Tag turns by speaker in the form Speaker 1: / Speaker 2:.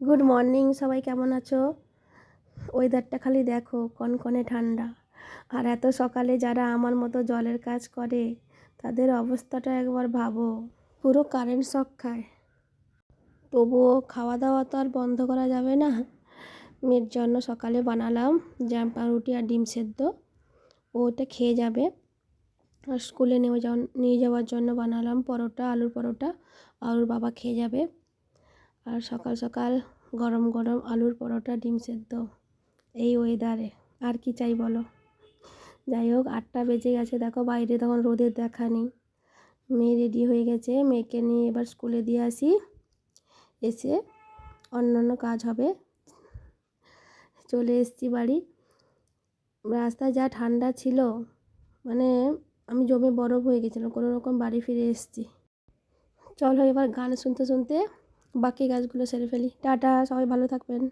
Speaker 1: Good morning, সবাই কেমন আছো? ওয়েদারটা খালি দেখো, কনকনে ঠান্ডা। আর এত সকালে যারা আমার মতো জলের কাজ করে তাদের অবস্থাটা একবার ভাবো। পুরো কারেন্ট শক খায়। তবুও খাওয়া দাওয়া তো আর বন্ধ করা যাবে না। মেয়ের জন্য সকালে বানালাম জ্যাম পাউরুটি আর ডিম সেদ্ধ। ওটা খেয়ে যাবে। আর স্কুলে নিয়ে যাওয়ার জন্য বানালাম পরোটা, আলুর পরোটা। আর ওর বাবা খেয়ে যাবে। আর সকাল সকাল গরম গরম আলুর পরোটা, ডিম সেদ্ধ। এই ওয়েদারে আর কি চাই বলো। যাই হোক, 8টা বেজে গেছে, দেখো বাইরে তখন রোদের দেখা নেই। মেয়ে রেডি হয়ে গেছে, মেয়েকে নিয়ে এবার স্কুলে দিয়ে আসি, এসে অন্যান্য কাজ হবে। চলে এসেছি বাড়ি। রাস্তায় যা ঠান্ডা ছিল, মানে আমি জমে বরফ হয়ে গেছিলাম। কোনো রকম বাড়ি ফিরে এসেছি। চলো এবার গান শুনতে শুনতে বাকি কাজগুলো সেরে ফেলি। টাটা, সবাই ভালো থাকবেন।